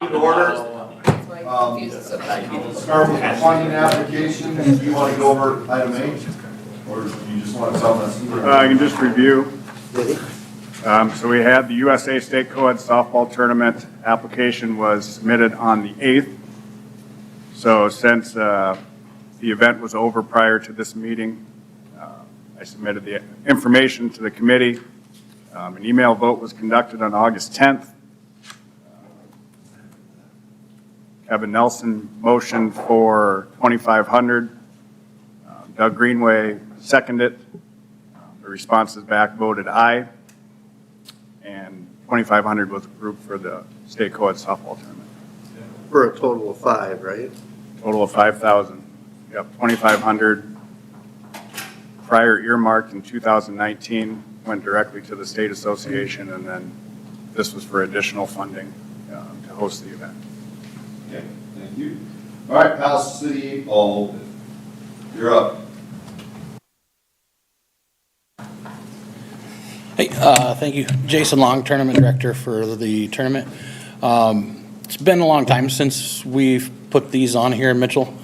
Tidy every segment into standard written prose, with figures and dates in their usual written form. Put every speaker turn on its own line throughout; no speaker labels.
Order. Start with the funding application. Do you want to go over item 8? Or do you just want to tell us?
I can just review. So we had the USA State Co-ed softball tournament application was submitted on the 8th. So since the event was over prior to this meeting, I submitted the information to the committee. An email vote was conducted on August 10th. Kevin Nelson motioned for 2,500. Doug Greenway seconded. The responses back voted aye. And 2,500 was approved for the state co-ed softball tournament.
For a total of 5, right?
Total of 5,000. Yep, 2,500 prior earmarked in 2019 went directly to the state association, and then this was for additional funding to host the event.
Okay, thank you. All right, Palace City Hall, you're up.
Hey, thank you. Jason Long, Tournament Director for the tournament. It's been a long time since we've put these on here in Mitchell.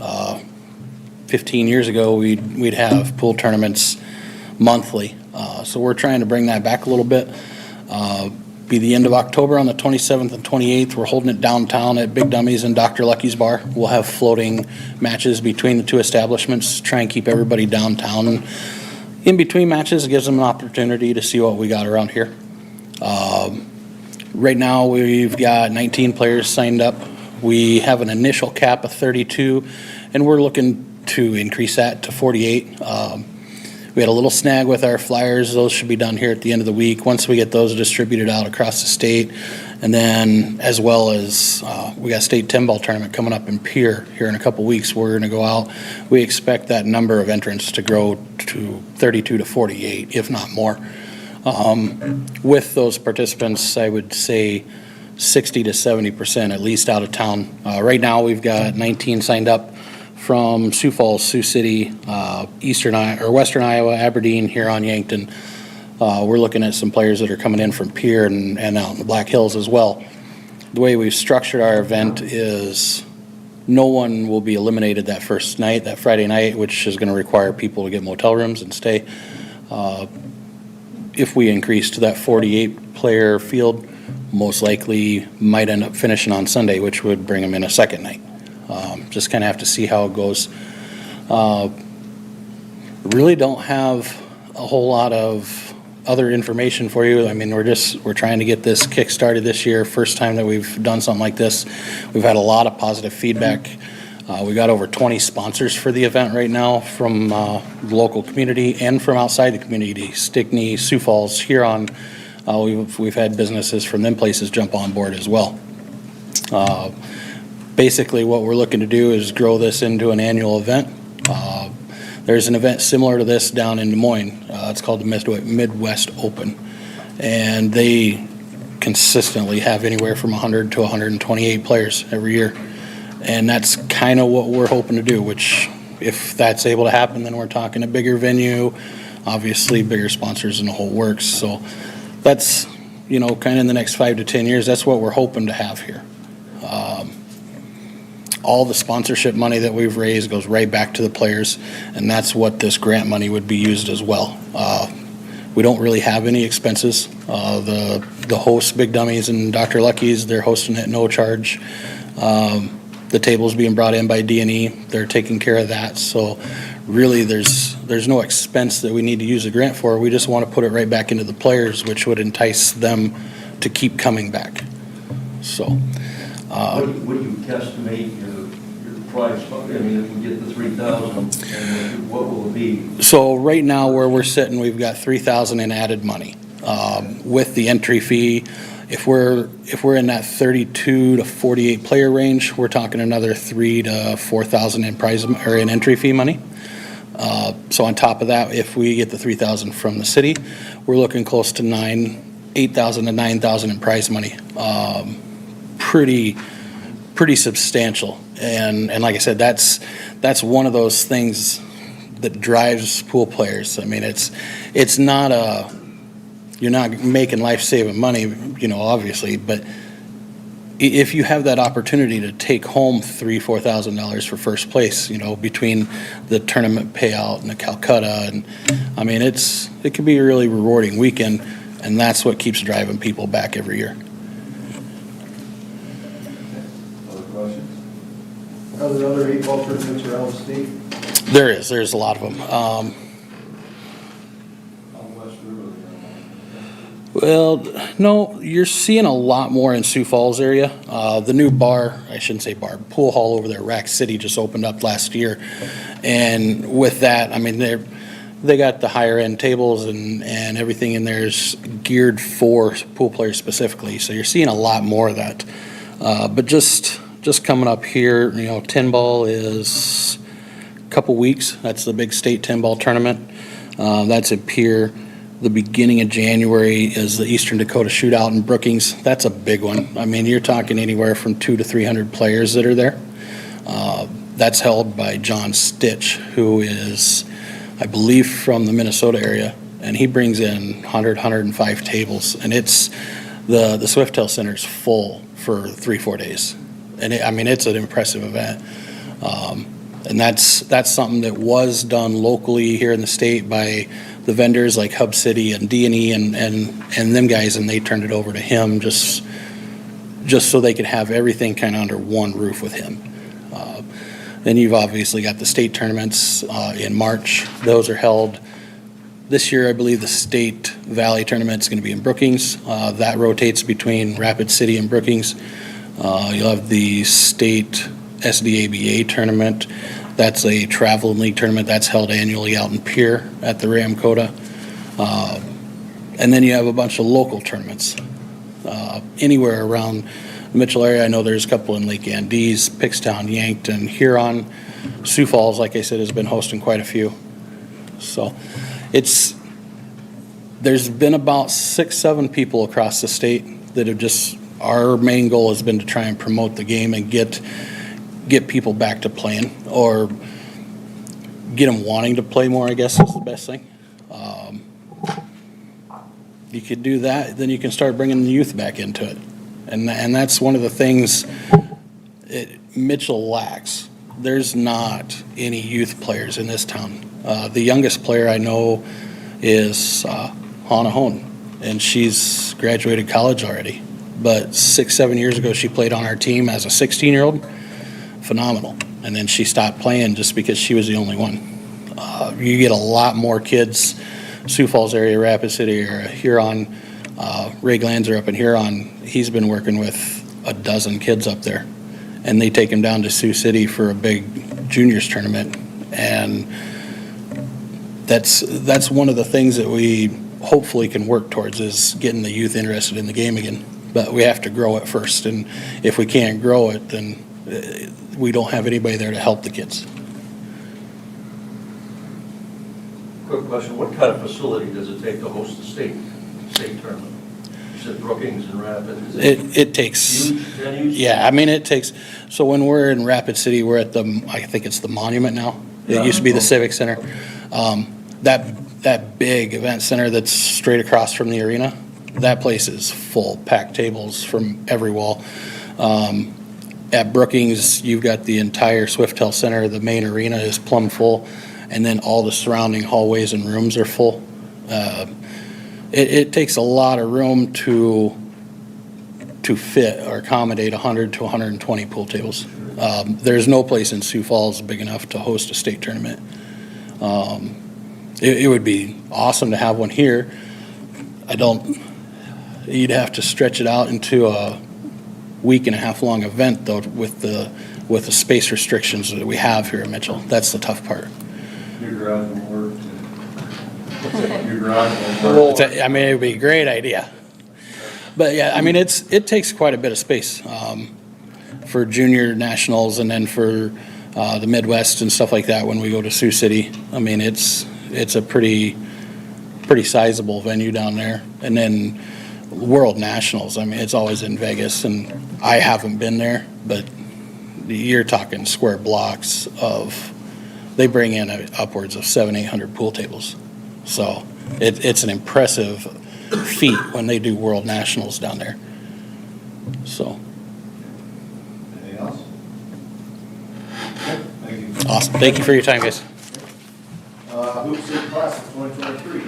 15 years ago, we'd have pool tournaments monthly. So we're trying to bring that back a little bit. Be the end of October on the 27th and 28th. We're holding it downtown at Big Dummies and Dr. Lucky's Bar. We'll have floating matches between the two establishments, try and keep everybody downtown. And in between matches, it gives them an opportunity to see what we got around here. Right now, we've got 19 players signed up. We have an initial cap of 32, and we're looking to increase that to 48. We had a little snag with our flyers. Those should be done here at the end of the week. Once we get those distributed out across the state, and then as well as we got state 10-ball tournament coming up in Pierre here in a couple weeks. We're going to go out. We expect that number of entrants to grow to 32 to 48, if not more. With those participants, I would say 60 to 70% at least out of town. Right now, we've got 19 signed up from Sioux Falls, Sioux City, Western Iowa, Aberdeen, Huron, Yankton. We're looking at some players that are coming in from Pierre and out in the Black Hills as well. The way we've structured our event is no one will be eliminated that first night, that Friday night, which is going to require people to get motel rooms and stay. If we increase to that 48-player field, most likely might end up finishing on Sunday, which would bring them in a second night. Just kind of have to see how it goes. Really don't have a whole lot of other information for you. I mean, we're trying to get this kick-started this year. First time that we've done something like this. We've had a lot of positive feedback. We got over 20 sponsors for the event right now from the local community and from outside the community. Stickney, Sioux Falls, Huron. We've had businesses from them places jump on board as well. Basically, what we're looking to do is grow this into an annual event. There's an event similar to this down in Des Moines. It's called the Midwest Open, and they consistently have anywhere from 100 to 128 players every year, and that's kind of what we're hoping to do, which if that's able to happen, then we're talking a bigger venue, obviously bigger sponsors and the whole works. So that's, kind of in the next 5 to 10 years, that's what we're hoping to have here. All the sponsorship money that we've raised goes right back to the players, and that's what this grant money would be used as well. We don't really have any expenses. The hosts, Big Dummies and Dr. Lucky's, they're hosting it no charge. The table's being brought in by D&E. They're taking care of that. So really there's no expense that we need to use the grant for. We just want to put it right back into the players, which would entice them to keep coming back. So
What do you guesstimate your price? I mean, if we get the 3,000, what will it be?
So right now where we're sitting, we've got 3,000 in added money. With the entry fee, if we're in that 32 to 48 player range, we're talking another 3,000 to 4,000 in prize or in entry fee money. So on top of that, if we get the 3,000 from the city, we're looking close to 8,000 to 9,000 in prize money. Pretty substantial, and like I said, that's one of those things that drives pool players. I mean, it's not you're not making life-saving money, obviously, but if you have that opportunity to take home $3,000-$4,000 for first place, you know, between the tournament payout and the Calcutta, and I mean, it could be a really rewarding weekend, and that's what keeps driving people back every year.
Other questions?
Are there other 8-ball tournaments around the state?
There's a lot of them.
On West River.
Well, no, you're seeing a lot more in Sioux Falls area. The new bar, I shouldn't say bar, pool hall over there, Rack City, just opened up last year. And with that, I mean, they got the higher end tables and everything in there is geared for pool players specifically. So you're seeing a lot more of that. But just coming up here, you know, 10-ball is a couple weeks. That's the big state 10-ball tournament. That's at Pier. The beginning of January is the Eastern Dakota Shootout in Brookings. That's a big one. I mean, you're talking anywhere from 200 to 300 players that are there. That's held by John Stitch, who is, I believe, from the Minnesota area, and he brings in 105 tables, and it's the Swiftel Center's full for 3-4 days, and I mean, it's an impressive event. And that's something that was done locally here in the state by the vendors like Hub City and D&E and them guys, and they turned it over to him just so they could have everything kind of under one roof with him. Then you've obviously got the state tournaments in March. Those are held this year. I believe the State Valley tournament is going to be in Brookings. That rotates between Rapid City and Brookings. You'll have the state SDABA tournament. That's a traveling league tournament that's held annually out in Pier at the Ramcota. And then you have a bunch of local tournaments anywhere around the Mitchell area. I know there's a couple in Lake Andes, Pickstown, Yankton, Huron. Sioux Falls, like I said, has been hosting quite a few. So there's been about 6-7 people across the state that have our main goal has been to try and promote the game and get people back to playing, or get them wanting to play more, I guess is the best thing. You could do that, then you can start bringing the youth back into it. And that's one of the things Mitchell lacks. There's not any youth players in this town. The youngest player I know is Hannah Hone, and she's graduated college already. But 6-7 years ago, she played on our team as a 16-year-old. Phenomenal. And then she stopped playing just because she was the only one. You get a lot more kids, Sioux Falls area, Rapid City, or Huron. Ray Glanzer up in Huron, he's been working with a dozen kids up there. And they take him down to Sioux City for a big juniors tournament. And that's one of the things that we hopefully can work towards, is getting the youth interested in the game again. But we have to grow it first. And if we can't grow it, then we don't have anybody there to help the kids.
Quick question, what kind of facility does it take to host the state tournament? You said Brookings and Rapid. Is
It takes,
huge venues?
yeah, I mean, it takes, so when we're in Rapid City, we're at I think it's the Monument now. It used to be the Civic Center. That big event center that's straight across from the arena, that place is full, packed tables from every wall. At Brookings, you've got the entire Swiftel Center. The main arena is plumb full, and then all the surrounding hallways and rooms are full. It takes a lot of room to fit or accommodate 100 to 120 pool tables. There's no place in Sioux Falls big enough to host a state tournament. It would be awesome to have one here. You'd have to stretch it out into a week-and-a-half long event, though, with the space restrictions that we have here in Mitchell. That's the tough part.
Your garage won't work. Your garage won't work.
I mean, it would be a great idea. But yeah, I mean, it takes quite a bit of space for junior nationals, and then for the Midwest and stuff like that when we go to Sioux City. I mean, it's a pretty sizable venue down there. And then World Nationals, I mean, it's always in Vegas, and I haven't been there, but you're talking square blocks they bring in upwards of 700-800 pool tables. So it's an impressive feat when they do World Nationals down there. So Awesome. Thank you for your time, guys.
Hoop City Classic 2023.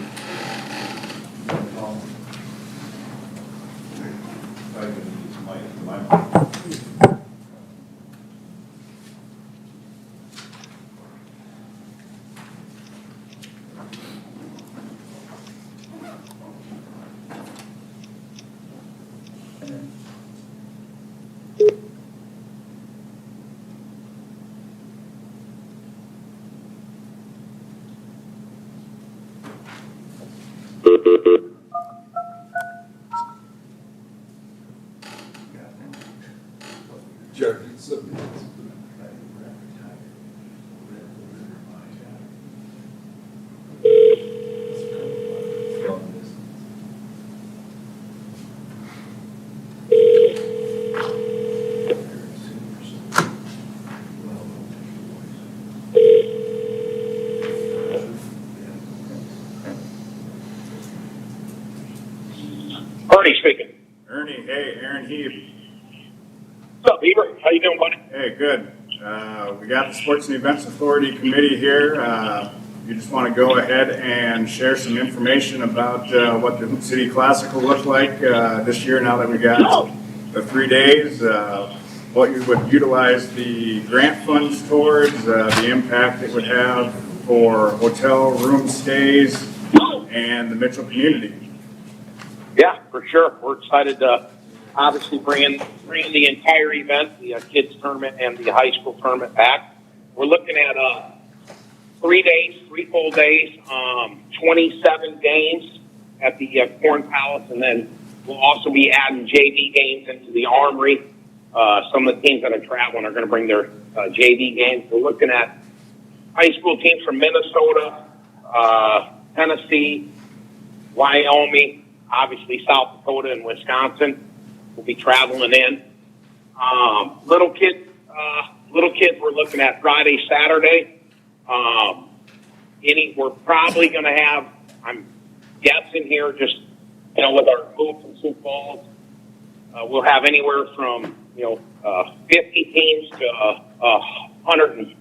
Ernie speaking.
Ernie, hey, Aaron Heeb.
What's up, Beaver? How you doing, buddy?
Hey, good. We got the Sports and Events Authority Committee here. You just want to go ahead and share some information about what the Hoop City Classic will look like this year now that we got the 3 days, what you would utilize the grant funds towards, the impact it would have for hotel room stays and the Mitchell community.
Yeah, for sure. We're excited to obviously bring the entire event, the kids tournament and the high school tournament back. We're looking at 3 days, 3 full days, 27 games at the Corn Palace, and then we'll also be adding JV games into the Armory. Some of the teams that are traveling are going to bring their JV games. We're looking at high school teams from Minnesota, Tennessee, Wyoming, obviously South Dakota and Wisconsin will be traveling in. Little kids, we're looking at Friday, Saturday. We're probably going to have, I'm guessing here, just, with our hoops and Sioux Falls, we'll have anywhere from, 50 teams to 100 and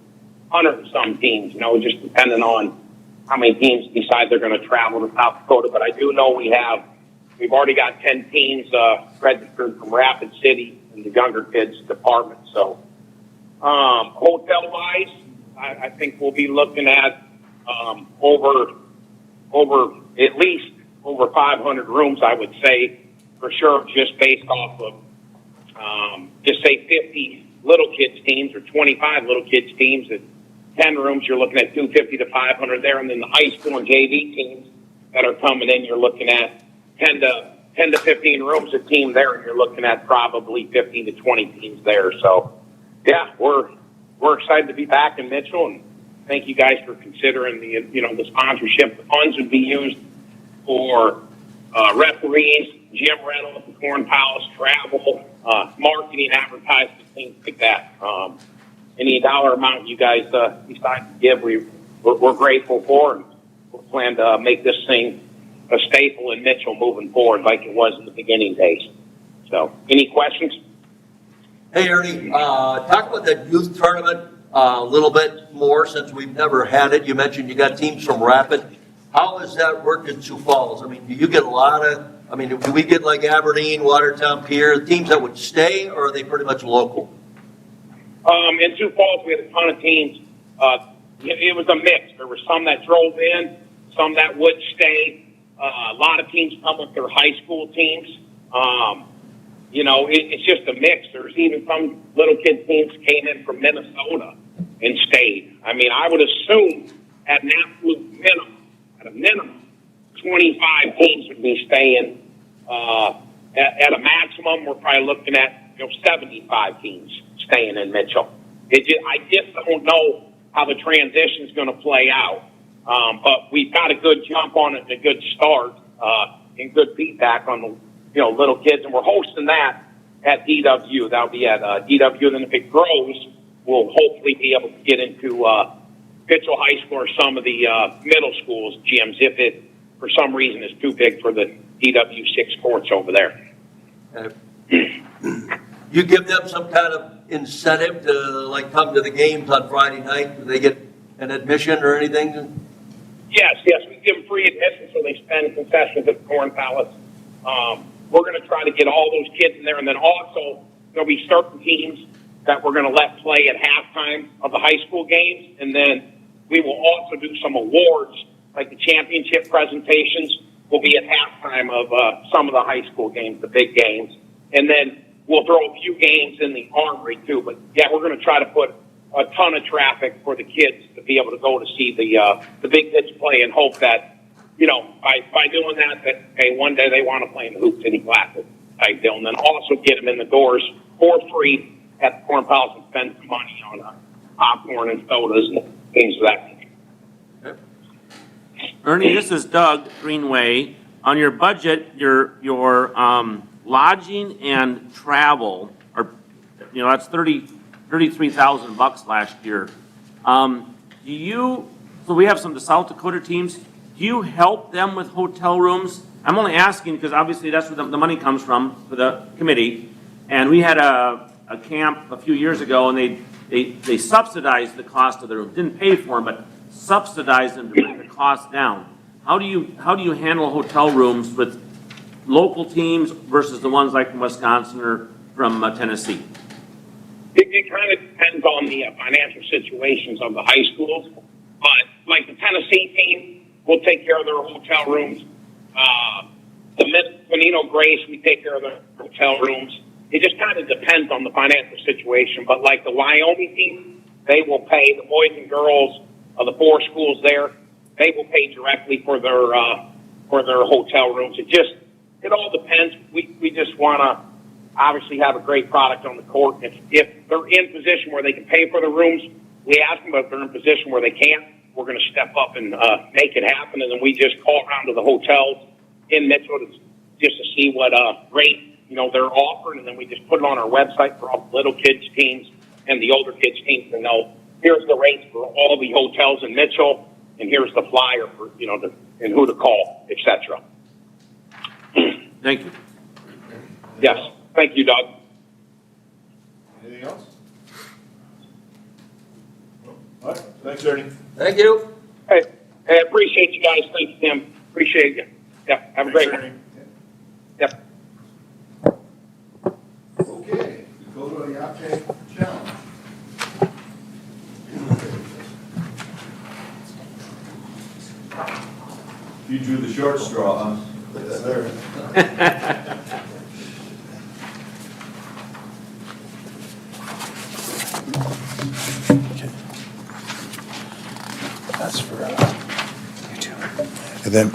some teams, just depending on how many teams decide they're going to travel to South Dakota. But I do know we've already got 10 teams registered from Rapid City in the younger kids department. So, hotel-wise, I think we'll be looking at over at least over 500 rooms, I would say, for sure, just based off of, just say 50 little kids teams or 25 little kids teams at 10 rooms, you're looking at 250 to 500 there. And then the high school and JV teams that are coming in, you're looking at 10 to 15 rooms a team there, and you're looking at probably 15 to 20 teams there. So, yeah, we're excited to be back in Mitchell, and thank you guys for considering the sponsorship. The funds would be used for referees, gym rental at the Corn Palace, travel, marketing, advertising, things like that. Any dollar amount you guys decide to give, we're grateful for, and we plan to make this thing a staple in Mitchell moving forward like it was in the beginning days. So, any questions?
Hey, Ernie, talk about that youth tournament a little bit more since we've never had it. You mentioned you got teams from Rapid. How does that work in Sioux Falls? I mean, do you get do we get like Aberdeen, Watertown, Pierre, teams that would stay, or are they pretty much local?
In Sioux Falls, we had a ton of teams. It was a mix. There were some that drove in, some that would stay. A lot of teams come with their high school teams. It's just a mix. There's even some little kid teams came in from Minnesota and stayed. I mean, I would assume at an absolute minimum, 25 teams would be staying. At a maximum, we're probably looking at 75 teams staying in Mitchell. I just don't know how the transition is going to play out. But we've got a good jump on it and a good start and good feedback on the little kids, and we're hosting that at DW. That'll be at DW, and then if it grows, we'll hopefully be able to get into Mitchell High School or some of the middle schools gyms if it, for some reason, is too big for the DW 6 courts over there.
You give them some kind of incentive to like come to the games on Friday night? Do they get an admission or anything?
Yes, we give them free admission, so they spend concessions at the Corn Palace. We're going to try to get all those kids in there, and then also there'll be certain teams that we're going to let play at halftime of the high school games, and then we will also do some awards, like the championship presentations will be at halftime of some of the high school games, the big games, and then we'll throw a few games in the Armory too. But yeah, we're going to try to put a ton of traffic for the kids to be able to go to see the big kids play, and hope that, you know, by doing that, hey, one day they want to play in the Hoop City Classic type deal, and then also get them in the doors for free at the Corn Palace and spend some money on popcorn and sodas and things of that nature.
Ernie, this is Doug Greenway. On your budget, your lodging and travel are, you know, that's $33,000 last year. So we have some of the South Dakota teams. Do you help them with hotel rooms? I'm only asking because obviously that's where the money comes from for the committee. And we had a camp a few years ago, and they subsidized the cost of the room. Didn't pay for them, but subsidized them to bring the cost down. How do you handle hotel rooms with local teams versus the ones like from Wisconsin or from Tennessee?
It kind of depends on the financial situations of the high schools, but like the Tennessee team, we'll take care of their hotel rooms. The Menino Grace, we take care of their hotel rooms. It just kind of depends on the financial situation. But like the Wyoming team, they will pay the boys and girls of the 4 schools there. They will pay directly for their hotel rooms. It all depends. We just want to obviously have a great product on the court. If they're in position where they can pay for the rooms, we ask them. But if they're in position where they can't, we're going to step up and make it happen. And then we just call around to the hotels in Mitchell just to see what rate they're offering, and then we just put it on our website for all the little kids teams and the older kids teams to know here's the rates for all the hotels in Mitchell, and here's the flyer for and who to call, etc.
Thank you.
Yes, thank you, Doug.
Anything else? All right, thanks, Ernie.
Thank you.
Hey, I appreciate you guys. Thanks, Tim. Appreciate you. Yep, have a great one. Yep.
Okay, Dakota Yape Challenge. You drew the short straw, huh? Yes, sir.
That's for you too. And then,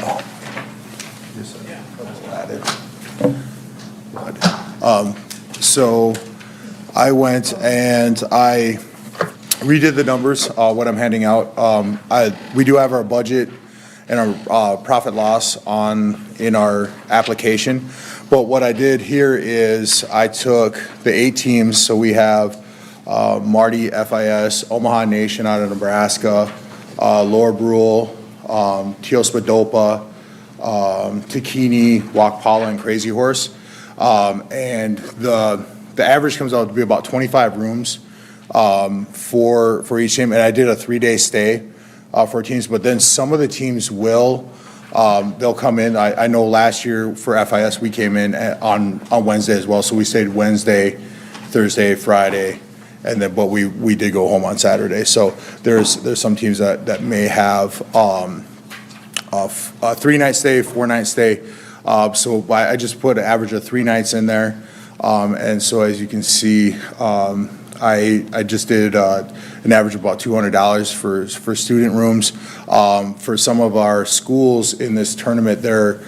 so I went and I redid the numbers, what I'm handing out. We do have our budget and our profit loss in our application. But what I did here is I took the 8 teams. So we have Marty FIS, Omaha Nation out of Nebraska, Laura Brule, Teospadoppa, Takini, Wakpala, and Crazy Horse. And the average comes out to be about 25 rooms for each team. And I did a 3-day stay for teams. But then some of the teams they'll come in. I know last year for FIS we came in on Wednesday as well. So we stayed Wednesday, Thursday, Friday. And then, but we did go home on Saturday. So there's some teams that may have a 3-night stay, 4-night stay. So I just put an average of 3 nights in there. And so as you can see, I just did an average of about $200 for student rooms. For some of our schools in this tournament, they're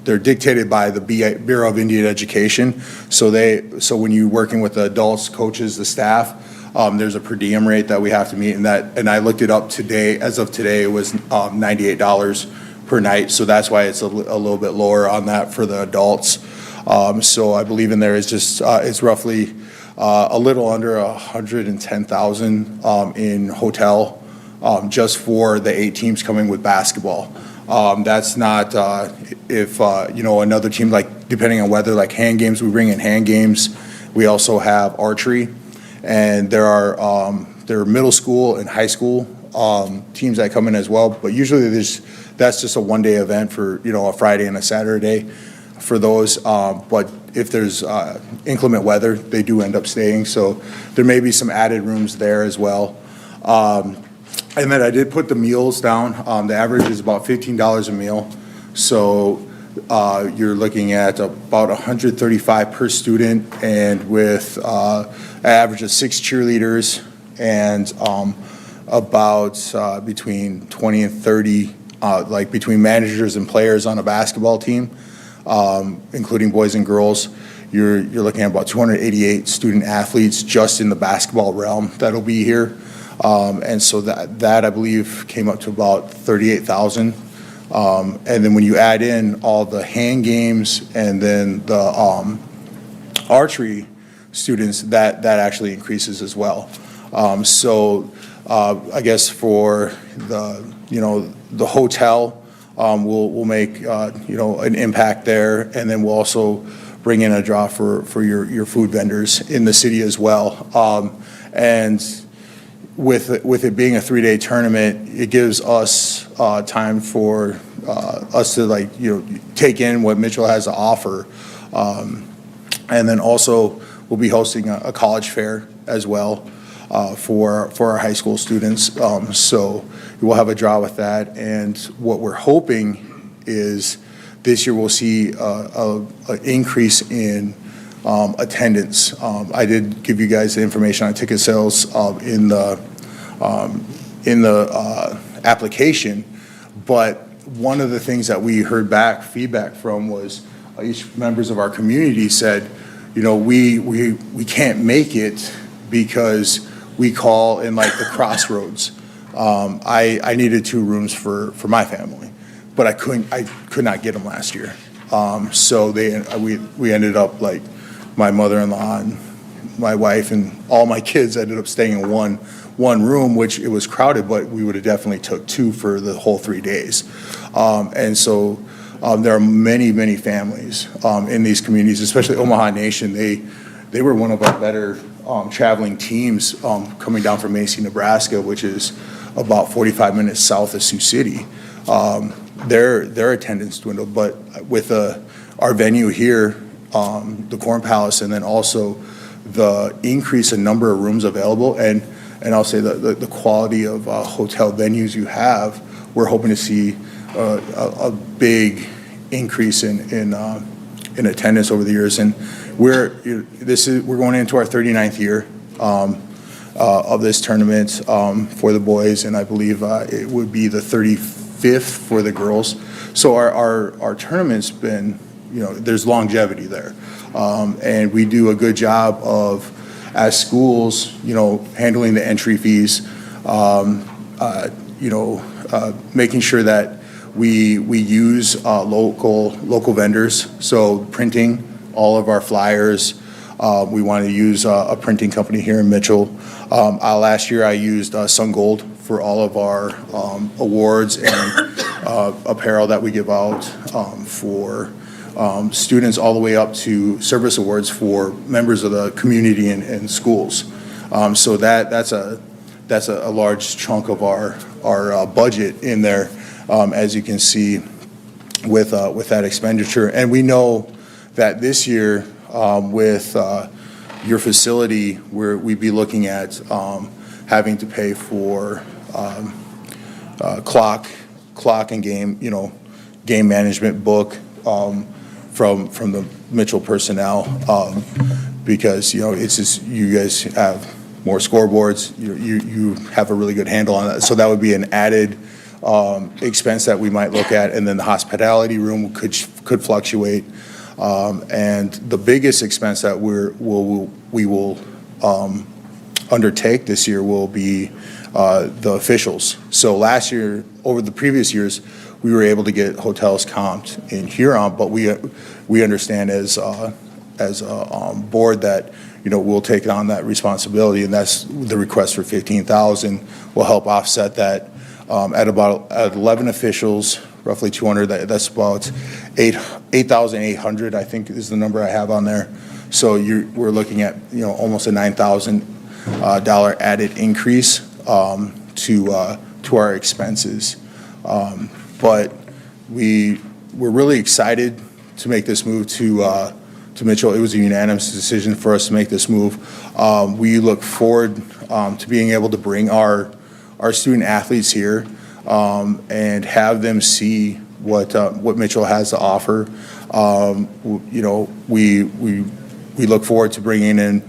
dictated by the Bureau of Indian Education. So when you're working with the adults, coaches, the staff, there's a per diem rate that we have to meet, and I looked it up today. As of today, it was $98 per night. So that's why it's a little bit lower on that for the adults. So I believe in there is just it's roughly a little under 110,000 in hotel just for the 8 teams coming with basketball. That's not if another team, like depending on weather, like hand games, we bring in hand games. We also have archery, and there are middle school and high school teams that come in as well. But usually that's just a one-day event for, a Friday and a Saturday for those. But if there's inclement weather, they do end up staying. So there may be some added rooms there as well. And then I did put the meals down. The average is about $15 a meal. So you're looking at about $135 per student, and with an average of 6 cheerleaders and about between 20 and 30, like between managers and players on a basketball team, including boys and girls. You're looking at about 288 student athletes just in the basketball realm that'll be here. And so that I believe came up to about 38,000. And then when you add in all the hand games and then the archery students, that actually increases as well. So I guess for the hotel, we'll make an impact there, and then we'll also bring in a draw for your food vendors in the city as well. And with it being a 3-day tournament, it gives us time for us to take in what Mitchell has to offer. And then also we'll be hosting a college fair as well for our high school students. So we'll have a draw with that. And what we're hoping is this year we'll see an increase in attendance. I did give you guys the information on ticket sales in the application, but one of the things that we heard feedback from was each members of our community said, we can't make it because we call in like the crossroads. I needed 2 rooms for my family, but I could not get them last year. So we ended up, like, my mother-in-law and my wife and all my kids ended up staying in one room, which it was crowded, but we would have definitely took 2 for the whole 3 days. And so there are many families in these communities, especially Omaha Nation. They were one of our better traveling teams coming down from Macy, Nebraska, which is about 45 minutes south of Sioux City. Their attendance dwindled, but with our venue here, the Corn Palace, and then also the increase in number of rooms available, and I'll say the quality of hotel venues you have, we're hoping to see a big increase in attendance over the years. And we're going into our 39th year of this tournament for the boys, and I believe it would be the 35th for the girls. So our tournament's been, there's longevity there, and we do a good job of, as schools, handling the entry fees, making sure that we use local vendors. So printing all of our flyers, we want to use a printing company here in Mitchell. Last year I used Sun Gold for all of our awards and apparel that we give out for students, all the way up to service awards for members of the community and schools. So that's a large chunk of our budget in there, as you can see with that expenditure. And we know that this year with your facility, where we'd be looking at having to pay for clock and game management book from the Mitchell personnel, because it's just, you guys have more scoreboards, you have a really good handle on that. So that would be an added expense that we might look at. And then the hospitality room could fluctuate. And the biggest expense that we will undertake this year will be the officials. So last year, over the previous years, we were able to get hotels comped in Huron, but we understand as a board that we'll take on that responsibility, and that's the request for $15,000 will help offset that. At 11 officials, roughly 200. That's about 8,800, I think, is the number I have on there. So we're looking at, almost a $9,000 added increase to our expenses. But we're really excited to make this move to Mitchell. It was a unanimous decision for us to make this move. We look forward to being able to bring our student athletes here and have them see what Mitchell has to offer. We look forward to bringing in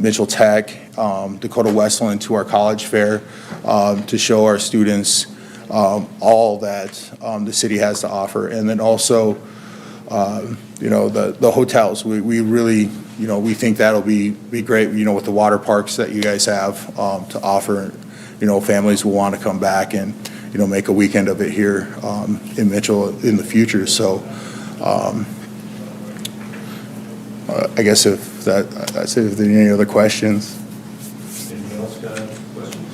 Mitchell Tech, Dakota Wesleyan to our college fair to show our students all that the city has to offer. And then also, the hotels. We really, we think that'll be great, with the water parks that you guys have to offer. Families will want to come back and, make a weekend of it here in Mitchell in the future. So I guess if that's it, if there are any other questions.
Anyone else got questions?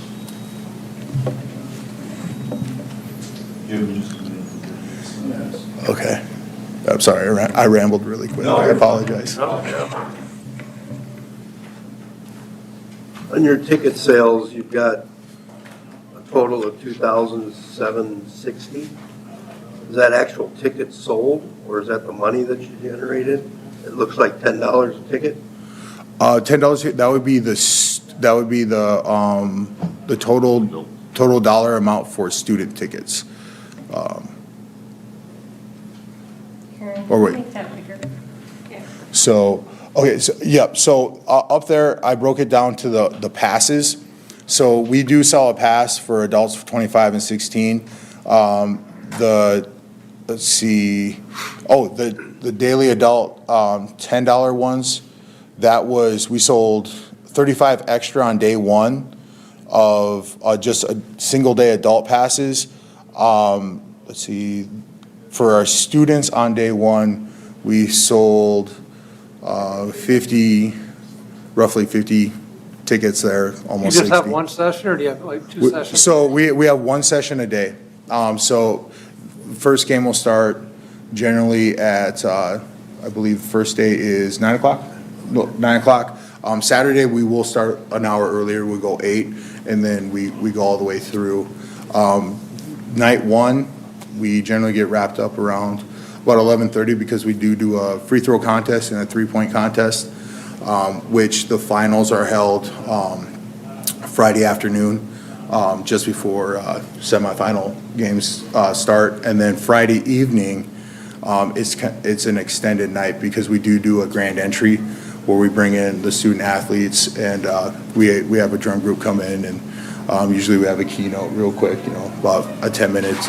Give them just a minute.
Okay. I'm sorry, I rambled really quick. I apologize.
On your ticket sales, you've got a total of 2,760. Is that actual tickets sold, or is that the money that you generated? It looks like $10 a ticket.
$10, that would be the total dollar amount for student tickets. Or wait.
Make that bigger. Yeah.
So, okay, so up there, I broke it down to the passes. So we do sell a pass for adults for 25 and 16. Let's see, the daily adult, $10 ones, we sold 35 extra on day one of just a single day adult passes. Let's see, for our students on day one, we sold roughly 50 tickets there, almost 60.
You just have one session, or do you have like two sessions?
So we have one session a day. So first game will start generally at, I believe the first day is 9 o'clock? No, 9 o'clock. Saturday, we will start an hour earlier. We'll go 8, and then we go all the way through. Night one, we generally get wrapped up around about 11:30 because we do a free throw contest and a 3-point contest, which the finals are held Friday afternoon, just before semifinal games start. And then Friday evening, it's an extended night because we do a grand entry where we bring in the student athletes, and we have a drum group come in, and usually we have a keynote real quick, about a 10-minute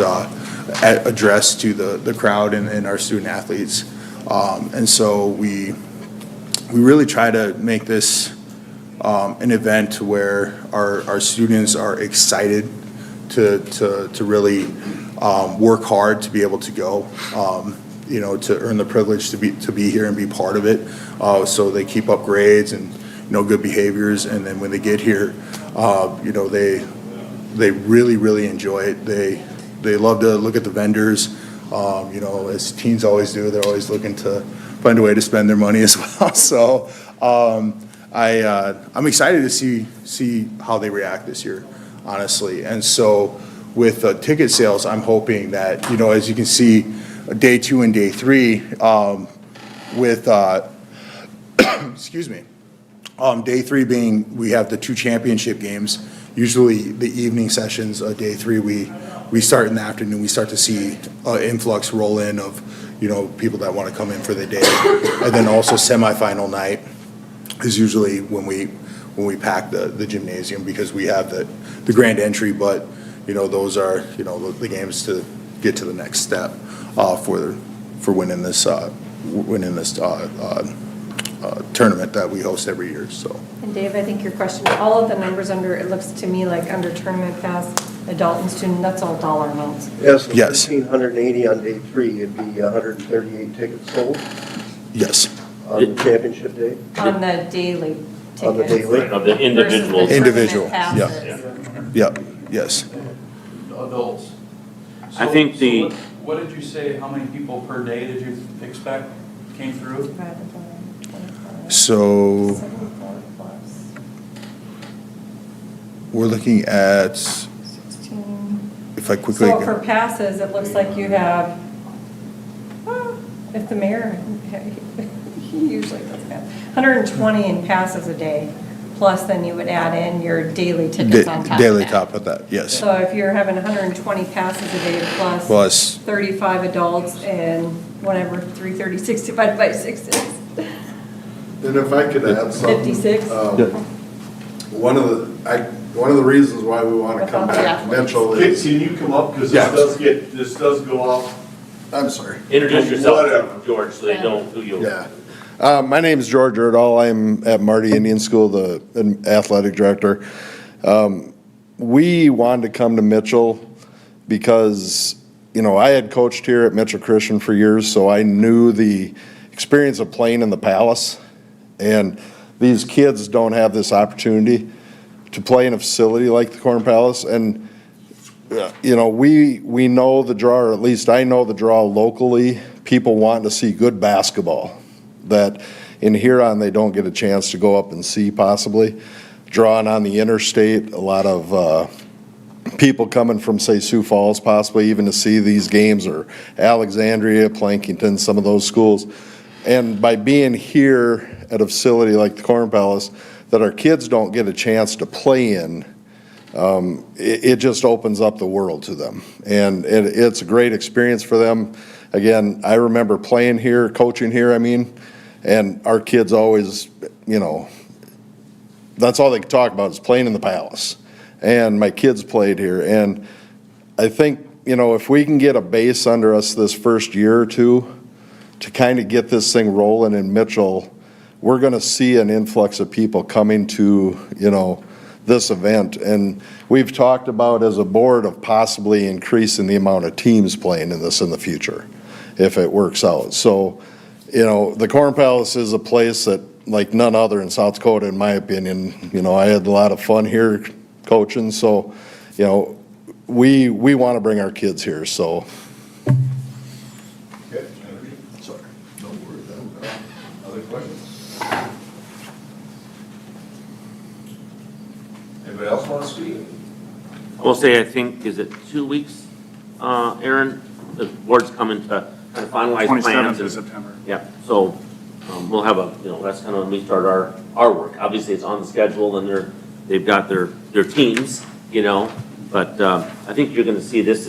address to the crowd and our student athletes. And so we really try to make this an event where our students are excited to really work hard to be able to go, to earn the privilege to be here and be part of it. So they keep up grades and, good behaviors. And then when they get here, they really, really enjoy it. They love to look at the vendors, as teens always do. They're always looking to find a way to spend their money as well. So I'm excited to see how they react this year, honestly. And so with ticket sales, I'm hoping that, as you can see, day 2 and day 3, with, excuse me, day 3 being, we have the 2 championship games. Usually the evening sessions, day 3, we start in the afternoon. We start to see influx roll in of, people that want to come in for the day. And then also semifinal night is usually when we pack the gymnasium, because we have the grand entry, but, those are, the games to get to the next step for winning this tournament that we host every year. So.
And Dave, I think your question, all of the numbers it looks to me like under tournament pass, adult and student, that's all dollar amounts.
Yes.
Yes.
1,380 on day 3, it'd be 138 tickets sold
Yes.
on the championship day.
On the daily tickets.
On the daily.
Of the individual.
versus the
Individual,
tournament
yeah.
passes.
Yep, yes.
Adults.
I think the-
What did you say, how many people per day did you expect came through?
So
74 plus
we're looking at,
16.
if I quickly.
So for passes, it looks like you have, if the mayor, he usually does that, 120 in passes a day, plus then you would add in your daily tickets on top of
Daily
that.
top of that, yes.
So if you're having 120 passes a day plus
Plus,
35 adults and whatever, 336 divided by 6 is,
And if I could add something.
56.
One of the reasons why we want to come
Without the
back to
athletes.
Mitchell
Can
is.
you come up, because
Yeah.
this does go off.
I'm sorry.
Introduce yourself,
Whatever.
George, so they know who you are.
Yeah. My name's George Erdahl. I'm at Marty Indian School, the athletic director. We wanted to come to Mitchell because, I had coached here at Mitchell Christian for years, so I knew the experience of playing in the Palace. And these kids don't have this opportunity to play in a facility like the Corn Palace. And we know the draw, or at least I know the draw locally, people want to see good basketball that in Huron they don't get a chance to go up and see possibly. Drawing on the interstate, a lot of people coming from, say, Sioux Falls possibly even to see these games, or Alexandria, Plankington, some of those schools. And by being here at a facility like the Corn Palace that our kids don't get a chance to play in, it just opens up the world to them. And it's a great experience for them. Again, I remember playing here, coaching here, and our kids always, that's all they could talk about is playing in the Palace. And my kids played here. And I think, if we can get a base under us this first year or two to kind of get this thing rolling in Mitchell, we're going to see an influx of people coming to, this event. And we've talked about as a board of possibly increasing the amount of teams playing in this in the future, if it works out. So, the Corn Palace is a place that like none other in South Dakota, in my opinion. I had a lot of fun here coaching, so, we want to bring our kids here, so.
Okay. Sorry. No worries. Other questions? Anybody else want to speak?
I will say, I think, is it 2 weeks, Aaron? The board's coming to kind of finalize plans.
27th
and-
of September.
Yeah, so we'll have that's kind of when we start our work. Obviously, it's on the schedule and they've got their teams, but I think you're going to see this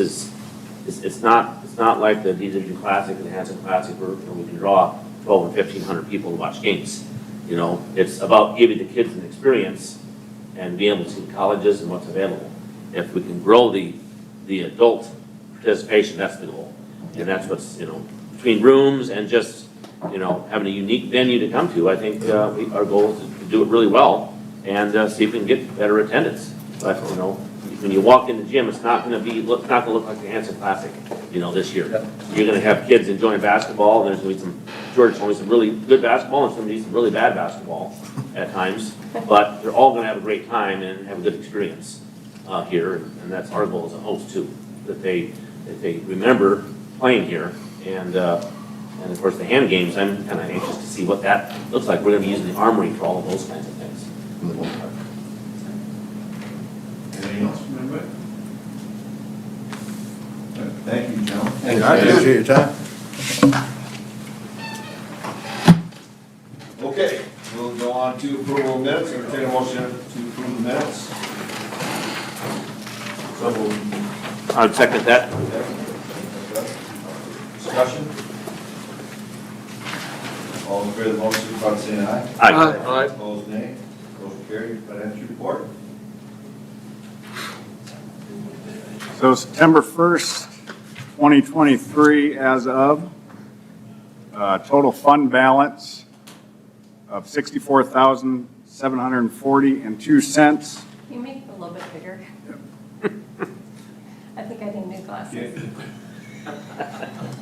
it's not like the D-Division Classic and the Hanson Classic where we can draw 1,200 and 1,500 people to watch games. It's about giving the kids an experience and being able to see colleges and what's available. If we can grow the adult participation, that's the goal. And that's what's, between rooms and just, having a unique venue to come to, I think our goal is to do it really well and see if we can get better attendance. But, when you walk in the gym, it's not going to look like the Hanson Classic, this year. You're going to have kids enjoying basketball, and there's going to be George told me some really good basketball and some really bad basketball at times. But they're all going to have a great time and have a good experience here, and that's our goal as a host too, that they remember playing here. And of course, the hand games, I'm kind of anxious to see what that looks like. We're going to be using the armory for all of those kinds of things, for the most part.
Anything else from anybody? Thank you, John.
Appreciate your time.
Okay, we'll go on to approval of minutes, entertain a motion to approve the minutes. So moved.
I would second that.
Discussion? All in favor of the motion, signify by saying aye.
Aye.
Opposed, nay. Motion carried. Financial report.
So September 1st, 2023, as of, total fund balance of $64,740.02.
Can you make it a little bit bigger? I think I need new glasses.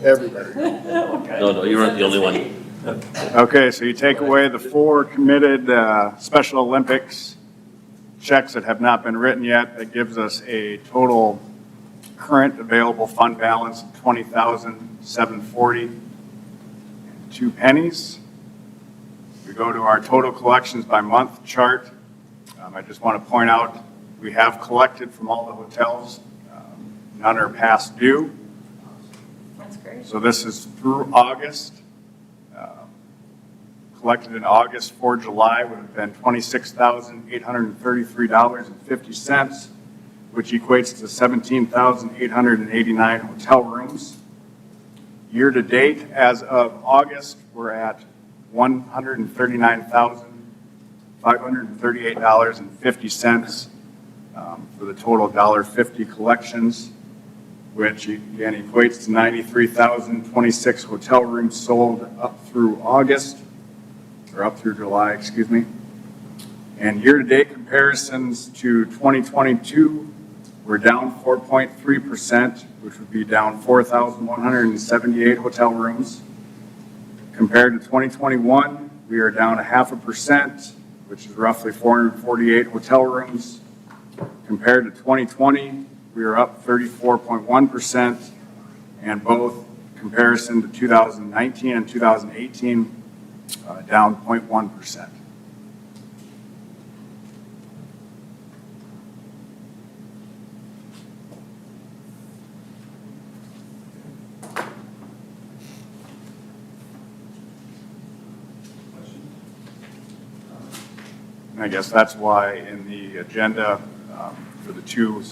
Everybody.
No, you weren't the only one.
Okay, so you take away the 4 committed Special Olympics checks that have not been written yet, that gives us a total current available fund balance of $20,740.02. We go to our total collections by month chart. I just want to point out, we have collected from all the hotels. None are past due.
That's great.
So this is through August. Collected in August for July would have been $26,833.50, which equates to 17,889 hotel rooms. Year-to-date, as of August, we're at $139,538.50 for the total $1.50 collections, which again equates to 93,026 hotel rooms sold up through August, or up through July, excuse me. And year-to-date comparisons to 2022, we're down 4.3%, which would be down 4,178 hotel rooms. Compared to 2021, we are down 0.5%, which is roughly 448 hotel rooms. Compared to 2020, we are up 34.1%, and both comparison to 2019 and 2018, down 0.1%. And I guess that's why in the agenda for the two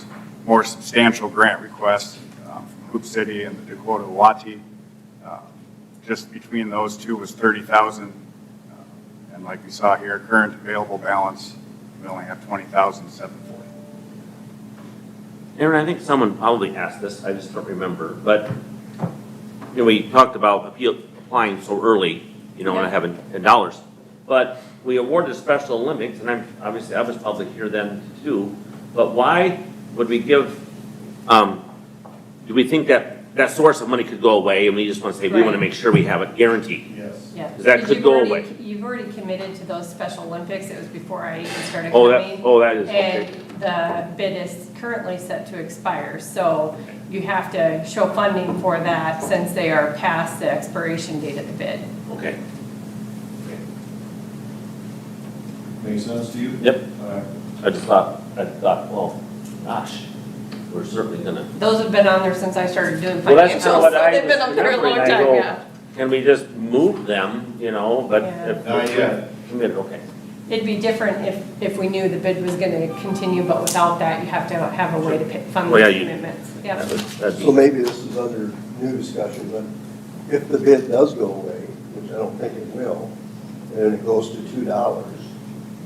more substantial grant requests from Hoop City and the Dakota Wati, just between those two was 30,000. And like we saw here, current available balance, we only have 20,740.
Aaron, I think someone probably asked this, I just don't remember, but, you know, we talked about applying so early, you know, and having dollars. But we awarded Special Olympics, and I was probably here then too, but why would we give, do we think that that source of money could go away, and we just want to say, we want to make sure we have it guaranteed?
Yes.
Yeah.
Because that could go away.
You've already committed to those Special Olympics. It was before I even started
Oh,
coming.
that is, okay.
And the bid is currently set to expire, so you have to show funding for that since they are past the expiration date of the bid.
Okay.
Makes sense to you?
Yep.
All right.
I thought, well, gosh, we're certainly gonna.
Those have been on there since I started doing
Well, that's
financials,
kind of
so
what I
they've been
was
up there a long
remembering. I
time,
go,
yeah.
can we just move them, you know, but
Yeah.
if
Not yet.
committed, okay.
It'd be different if we knew the bid was gonna continue, but without that, you have to have a way to fund
Well, yeah,
those
you-
commitments.
That
Yep.
would- that'd
So
be,
maybe this is under new discussion, but if the bid does go away, which I don't think it will, and it goes to $2,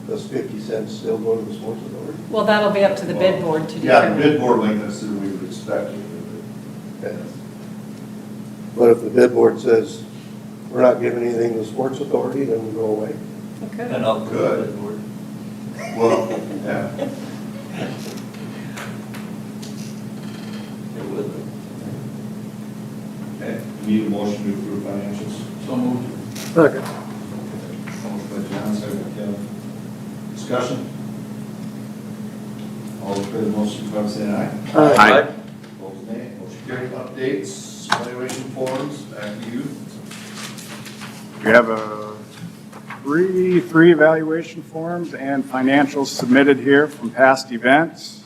does 50 cents still go to the sports authority?
Well, that'll be up to the bid board to
Yeah, the
determine.
bid board like this, we would expect it.
But if the bid board says, we're not giving anything to the sports authority, then we go away.
Okay.
Good. Well, yeah. Okay, we need a motion to approve financials. So moved.
Second.
Motion by John, second by Kevin. Discussion? All those in favor of the motion, please say aye.
Aye.
Opposed, nay. Motion carried. Updates, evaluation forms, back to you.
We have three evaluation forms and financials submitted here from past events.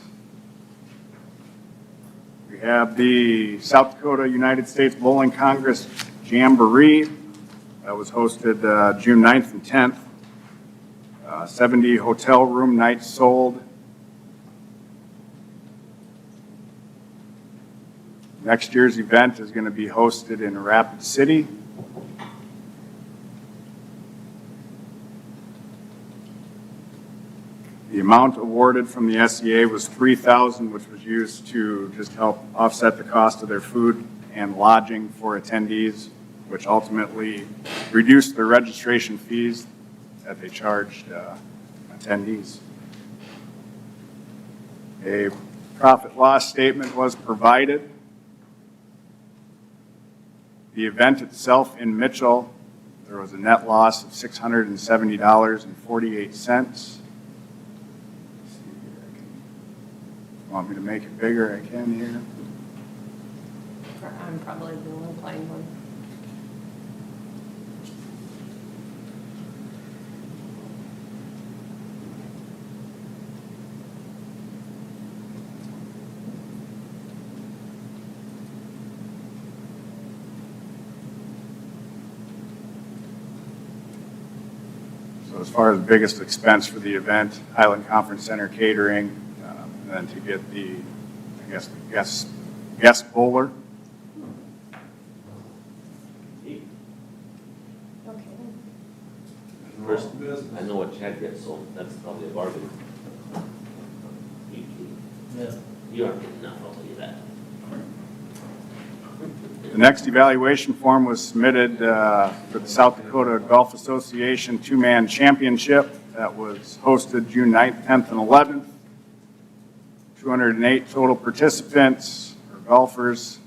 We have the South Dakota United States Bowling Congress Jamboree that was hosted June 9th and 10th. 70 hotel room nights sold. Next year's event is going to be hosted in Rapid City. The amount awarded from the SEA was $3,000, which was used to just help offset the cost of their food and lodging for attendees, which ultimately reduced their registration fees that they charged attendees. A profit loss statement was provided. The event itself in Mitchell, there was a net loss of $670.48. Want me to make it bigger? I can here.
I'm probably the only blind one.
So as far as biggest expense for the event, Highland Conference Center catering, and then to get the, I guess, the guest bowler.
Okay.
First, I know what Chad gets, so that's probably a bargain. You aren't getting enough, I'll tell you that.
The next evaluation form was submitted for the South Dakota Golf Association Two-Man Championship that was hosted June 9th, 10th, and 11th. 208 total participants or golfers,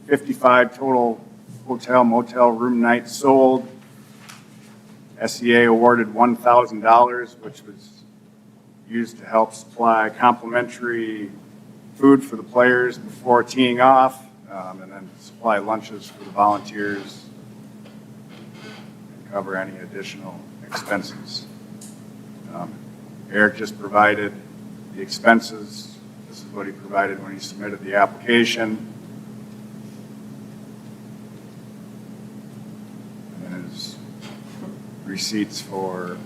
55 total hotel motel room nights sold. SEA awarded $1,000, which was used to help supply complimentary food for the players before teeing off, and then supply lunches for the volunteers and cover any additional expenses. Eric just provided the expenses. This is what he provided when he submitted the application. And then his receipts for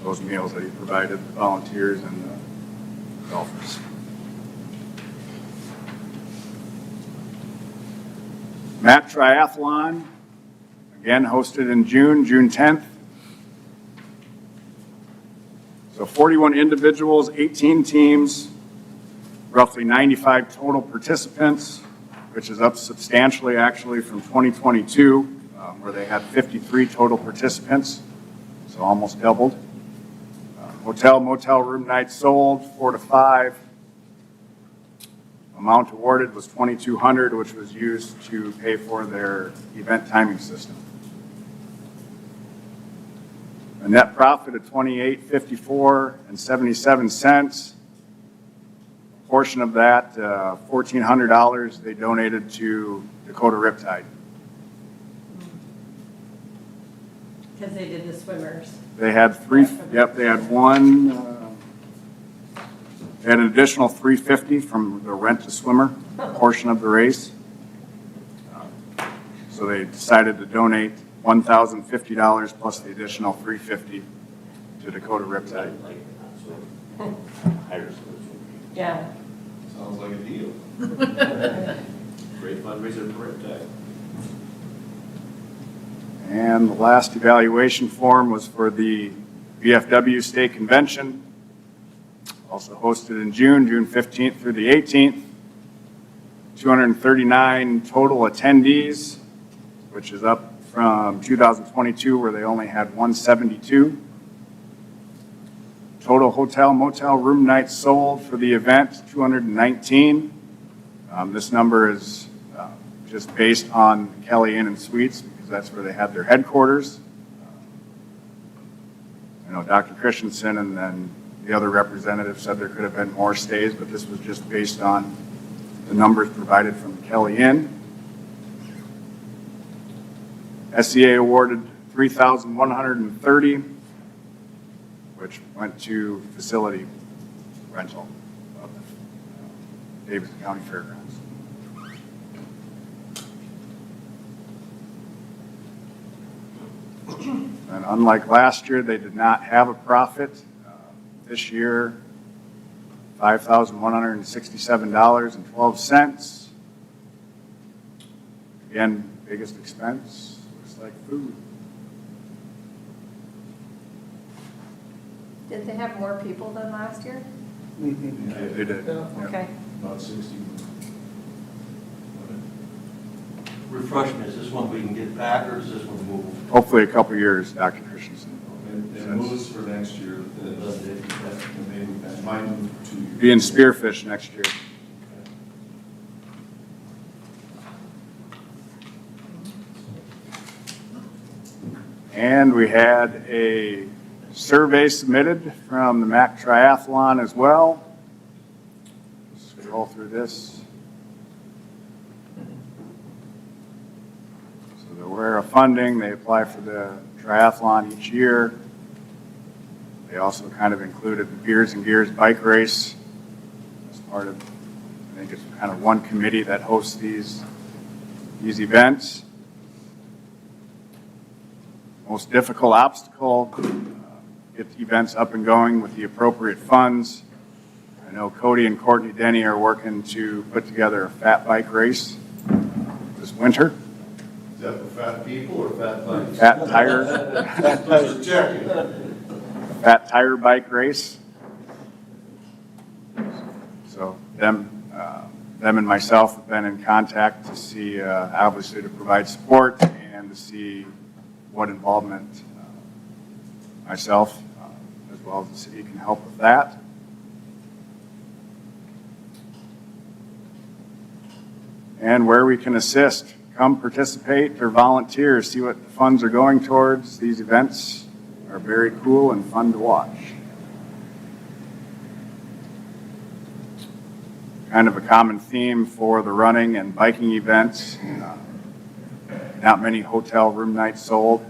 those meals that he provided the volunteers and the golfers. Matt Triathlon, again hosted in June 10th. So 41 individuals, 18 teams, roughly 95 total participants, which is up substantially actually from 2022, where they had 53 total participants, so almost doubled. Hotel, motel room nights sold, 4 to 5. Amount awarded was $2,200, which was used to pay for their event timing system. A net profit of $28.54.77. A portion of that, $1,400, they donated to Dakota Riptide.
Because they did the swimmers.
They had three, yep, they had one, they had an additional $350 from the rent-to-swimmer portion of the race. So they decided to donate $1,050 plus the additional $350 to Dakota Riptide.
Yeah.
Sounds like a deal. Great fundraiser for Riptide.
And the last evaluation form was for the VFW State Convention, also hosted in June 15th through the 18th. 239 total attendees, which is up from 2022 where they only had 172. Total hotel motel room nights sold for the event, 219. This number is just based on Kelly Inn and Suites because that's where they had their headquarters. I know Dr. Christensen and then the other representative said there could have been more stays, but this was just based on the numbers provided from the Kelly Inn. SEA awarded $3,130, which went to facility rental of the Davidson County Fairgrounds. And unlike last year, they did not have a profit. This year, $5,167.12. Again, biggest expense looks like food.
Did they have more people than last year?
They did. Yep.
Okay.
About 60.
Refresh me, is this one we can get back, or is this one move?
Hopefully a couple years, Dr. Christensen.
And it moves for next year, then maybe that might move for 2 years.
Be in Spearfish next year. And we had a survey submitted from the MAC Triathlon as well. Scroll through this. So they're aware of funding. They apply for the triathlon each year. They also kind of included the Beers and Gears bike race as part of, I think it's kind of one committee that hosts these events. most difficult obstacle, get the events up and going with the appropriate funds. I know Cody and Courtney Denny are working to put together a fat bike race this winter.
Is that for fat people or fat bikes?
Fat tire,
Just checking.
fat tire bike race. So them and myself have been in contact to see, obviously to provide support and to see what involvement myself as well as the city can help with that. And where we can assist, come participate or volunteer, see what the funds are going towards. These events are very cool and fun to watch. Kind of a common theme for the running and biking events. Not many hotel room nights sold.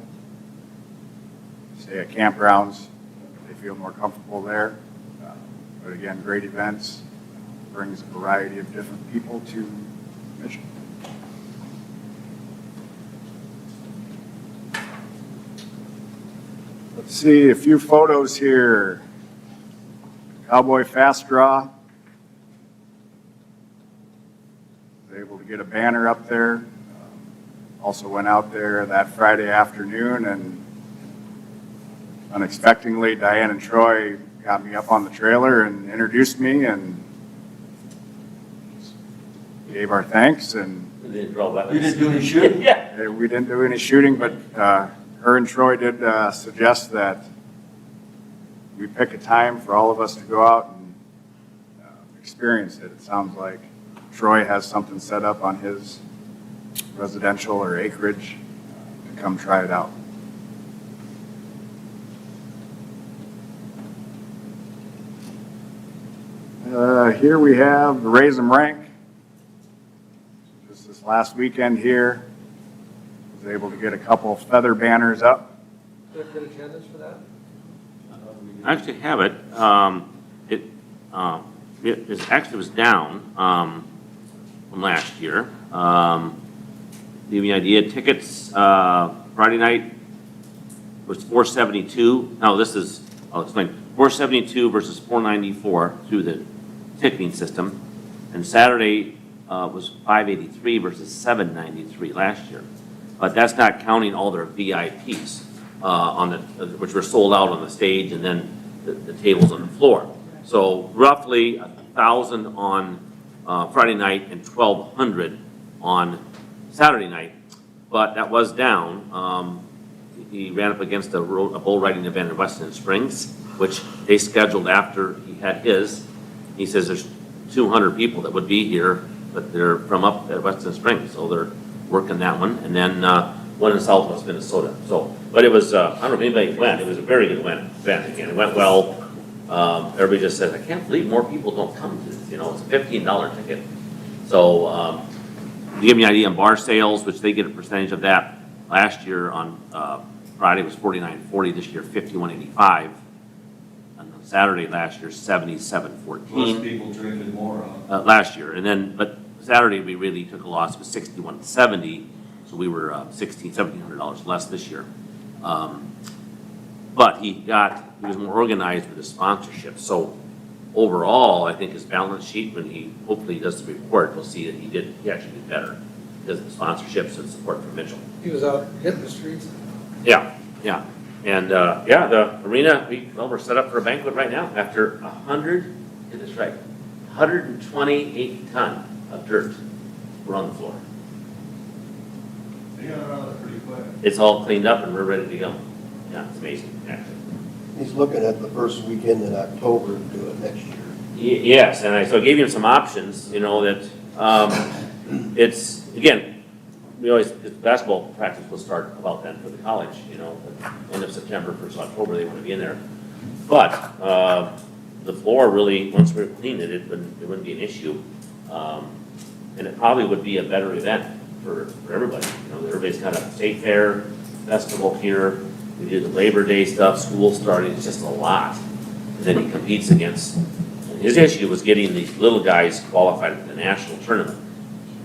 Stay at campgrounds, they feel more comfortable there. But again, great events, brings a variety of different people to Mission. Let's see, a few photos here. Cowboy Fast Draw. Was able to get a banner up there. Also went out there that Friday afternoon, and unexpectedly, Diane and Troy got me up on the trailer and introduced me and gave our thanks. And
You didn't draw weapons. You didn't do any shooting? Yeah.
we didn't do any shooting, but her and Troy did suggest that we pick a time for all of us to go out and experience it. It sounds like Troy has something set up on his residential or acreage to come try it out. Here we have the Raise 'em Rank. Just this last weekend here, was able to get a couple feather banners up.
Is there good attendance for that?
I actually have it. It was down from last year. To give you an idea, tickets Friday night was $472. No, I'll explain. $472 versus $494 through the ticketing system, and Saturday was $583 versus $793 last year. But that's not counting all their VIPs which were sold out on the stage, and then the tables on the floor. So roughly 1,000 on Friday night and 1,200 on Saturday night. But that was down. He ran up against a bull riding event in Weston Springs, which they scheduled after he had his. He says there's 200 people that would be here, but they're from up at Weston Springs, so they're working that one. And then one in Southwest Minnesota. But it was, I don't know if anybody went, it was a very good event. Again, it went well. Everybody just says, I can't believe more people don't come to this. It's a $15 ticket. So to give you an idea on bar sales, which they get a percentage of that, last year on Friday was $49.40, this year $51.85. On Saturday last year, $77.14.
Most people drinking more,
last year, but Saturday we really took a loss. It was $61.70, so we were $1,700 less this year. But he was more organized with his sponsorship. So overall, I think his balance sheet, when he hopefully does the report, we'll see that he actually did better because of the sponsorships and support from Mitchell.
He was out hitting the streets.
Yeah. And, the arena, we're set up for a banquet right now after 128 ton of dirt were on the floor.
they got around it pretty quick.
It's all cleaned up and we're ready to go. Yeah, it's amazing, actually.
He's looking at the first weekend in October to do it next year.
Yes, and so I gave him some options, that it's, again, we always, basketball practice will start about then for the college, end of September, 1st October, they want to be in there. But the floor really, once we're cleaned it wouldn't be an issue. And it probably would be a better event for everybody. Everybody's got a state fair, festival here, we do the Labor Day stuff, school starting, it's just a lot. And then he competes against, his issue was getting these little guys qualified for the national tournament.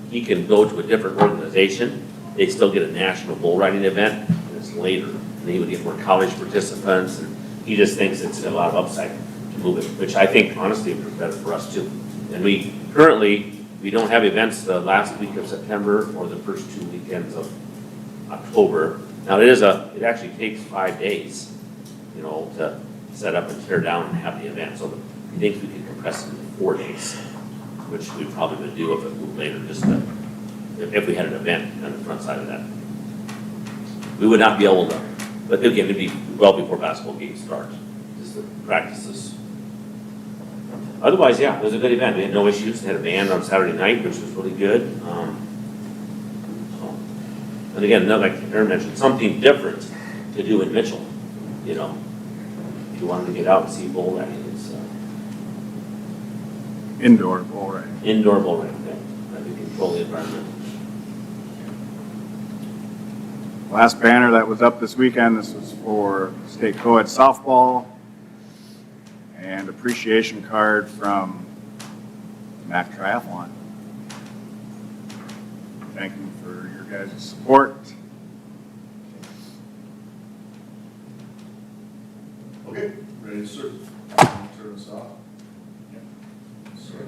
He can go to a different organization, they still get a national bull riding event, and it's later. and he would get more college participants, and he just thinks it's a lot of upside to move it, which I think honestly would be better for us too. And we don't have events the last week of September or the first 2 weekends of October. Now, it actually takes 5 days, to set up and tear down and have the event. So he thinks we could compress it into 4 days, which we probably would do if it moved later, if we had an event on the front side of that. We would not be able to, but again, it'd be well before basketball games start, just the practices. Otherwise, yeah, it was a good event. We had no issues. They had a band on Saturday night, which was really good. And again, like Aaron mentioned, something different to do in Mitchell, If you wanted to get out and see bull riding, it's
Indoor bull riding.
indoor bull riding, that we control the environment.
Last banner that was up this weekend, this was for state co-ed softball and appreciation card from Mac Triathlon. Thank you for your guys' support.
Okay, ready to start? Turn this off. Start.